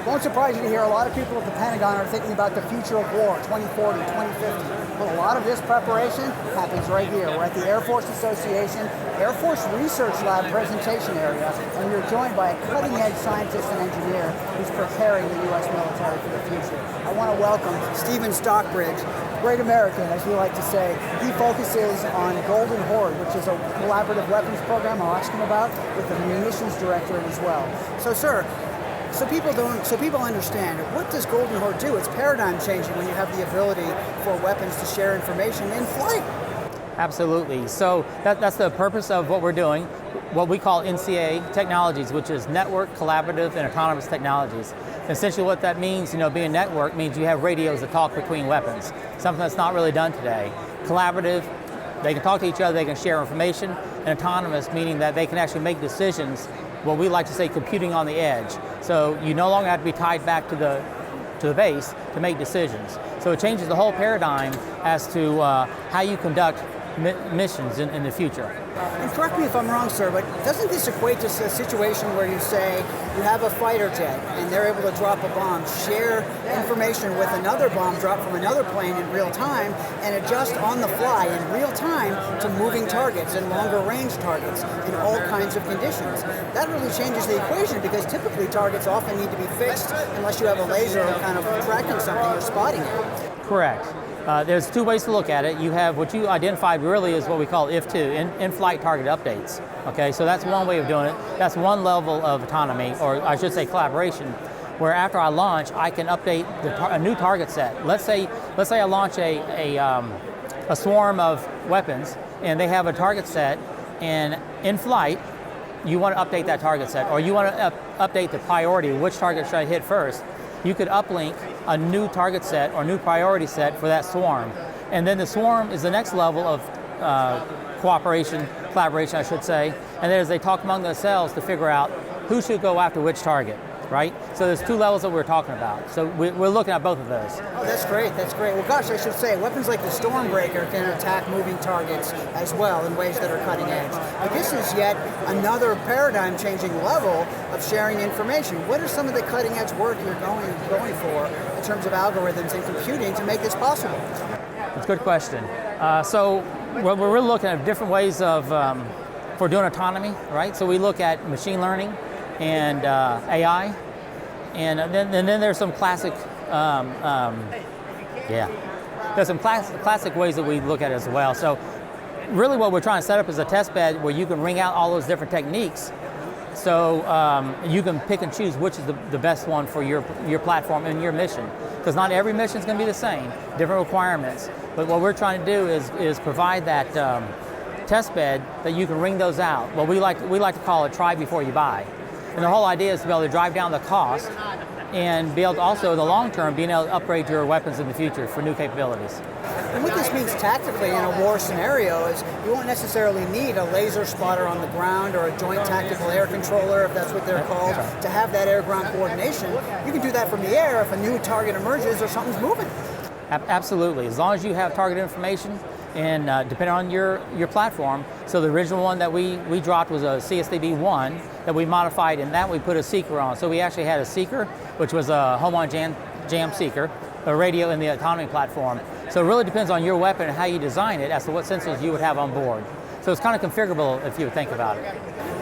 Won't surprise you to hear a lot of people at the Pentagon are thinking about the future of war, 2040, 2050. But a lot of this preparation happens right here. We're at the Air Force Association Air Force Research Lab presentation area, and we're joined by a cutting-edge scientist and engineer who's preparing the U.S. military for the future. I want to welcome Stephen Stockbridge, great American, as we like to say. He focuses on Golden Horde, which is a collaborative weapons program I'll ask him about, with the munitions directorate as well. So, sir, so people understand, what does Golden Horde do? It's paradigm changing when you have the ability for weapons to share information in flight. Absolutely. So that's the purpose of what we're doing, what we call NCA technologies, which is network, collaborative, and autonomous technologies. Essentially what that means, being a network means you have radios that talk between weapons, something that's not really done today. Collaborative, they can talk to each other, they can share information, and autonomous, meaning that they can actually make decisions, what we like to say computing on the edge. So you no longer have to be tied back to the base to make decisions. So it changes the whole paradigm as to how you conduct missions in the future. And correct me if I'm wrong, sir, but doesn't this equate to a situation where you say you have a fighter jet and they're able to drop a bomb, share information with another bomb dropped from another plane in real time, and adjust on the fly in real time to moving targets and longer range targets in all kinds of conditions? That really changes the equation, because typically targets often need to be fixed unless you have a laser kind of tracking something or spotting it. Correct. There's two ways to look at it. You have what you identified really is what we call IF2, in-flight target updates. Okay, so that's one way of doing it. That's one level of autonomy, or I should say collaboration, where after I launch, I can update a new target set. Let's say I launch a swarm of weapons, and they have a target set, and in flight, you want to update that target set, or you want to update the priority, which target should I hit first. You could uplink a new target set or new priority set for that swarm. And then the swarm is the next level of collaboration, I should say. And then as they talk among themselves to figure out who should go after which target, right? So there's two levels that we're talking about. So we're looking at both of those. Oh, that's great, that's great. Well, gosh, I should say, weapons like the Stormbreaker can attack moving targets as well in ways that are cutting edge. But this is yet another paradigm-changing level of sharing information. What are some of the cutting-edge work you're going for in terms of algorithms and computing to make this possible? That's a good question. So we're really looking at different ways of for doing autonomy, right? So we look at machine learning and AI, and then there's some classic, there's some classic ways that we look at it as well. So really what we're trying to set up is a test bed where you can ring out all those different techniques, so you can pick and choose which is the best one for your platform and your mission. Because not every mission is going to be the same, different requirements. But what we're trying to do is provide that test bed that you can ring those out. Well, we like to call it try before you buy. And the whole idea is to be able to drive down the cost and be able to also, in the long term, being able to upgrade your weapons in the future for new capabilities. And what this means tactically in a war scenario is you won't necessarily need a laser spotter on the ground or a joint tactical air controller, if that's what they're called, to have that air-ground coordination. You can do that from the air if a new target emerges or something's moving. Absolutely. As long as you have target information, and depending on your platform. So the original one that we dropped was a CSDB-1 that we modified, and that we put a seeker on. So we actually had a seeker, which was a home-on jam seeker, a radio in the autonomy platform. So it really depends on your weapon and how you design it as to what sensors you would have on board. So it's kind of configurable if you would think about it.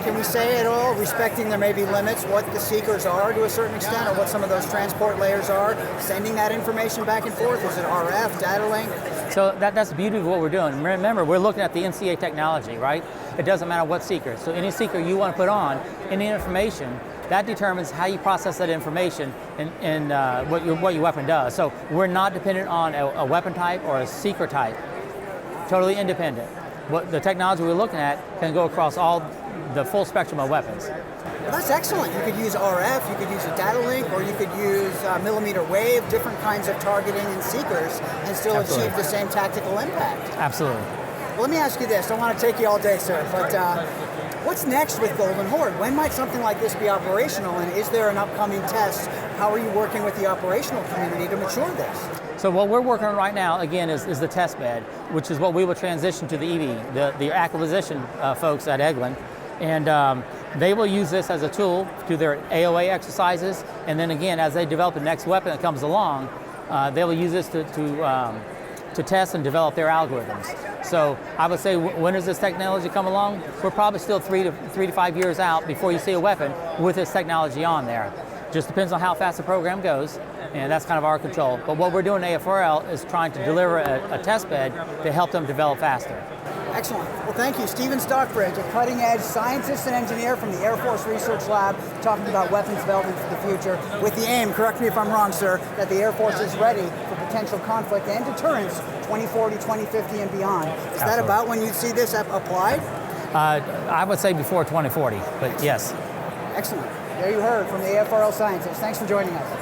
Can we say at all, respecting there may be limits, what the seekers are to a certain extent, or what some of those transport layers are, sending that information back and forth? Is it RF, data link? So that's the beauty of what we're doing. Remember, we're looking at the NCA technology, right? It doesn't matter what seeker. So any seeker you want to put on, any information, that determines how you process that information and what your weapon does. So we're not dependent on a weapon type or a seeker type. Totally independent. What the technology we're looking at can go across all the full spectrum of weapons. Well, that's excellent. You could use RF, you could use a data link, or you could use millimeter wave, different kinds of targeting and seekers, and still achieve the same tactical impact. Absolutely. Well, let me ask you this. I don't want to take you all day, sir, but what's next with Golden Horde? When might something like this be operational, and is there an upcoming test? How are you working with the operational community to mature this? So what we're working on right now, again, is the test bed, which is what we will transition to the EV. The acquisition folks at Eglin And they will use this as a tool to do their AOA exercises, and then again, as they develop the next weapon that comes along, they will use this to test and develop their algorithms. So I would say, when does this technology come along? We're probably still 3 to 5 years out before you see a weapon with this technology on there. Just depends on how fast the program goes, and that's kind of our control. But what we're doing at AFRL is trying to deliver a test bed to help them develop faster. Excellent. Well, thank you. Stephen Stockbridge, a cutting-edge scientist and engineer from the Air Force Research Lab, talking about weapons development for the future, with the aim, correct me if I'm wrong, sir, that the Air Force is ready for potential conflict and deterrence 2040, 2050, and beyond. Is Absolutely. that about when you see this applied? I would say before 2040, but yes. Excellent. There you heard from the AFRL scientists. Thanks for joining us.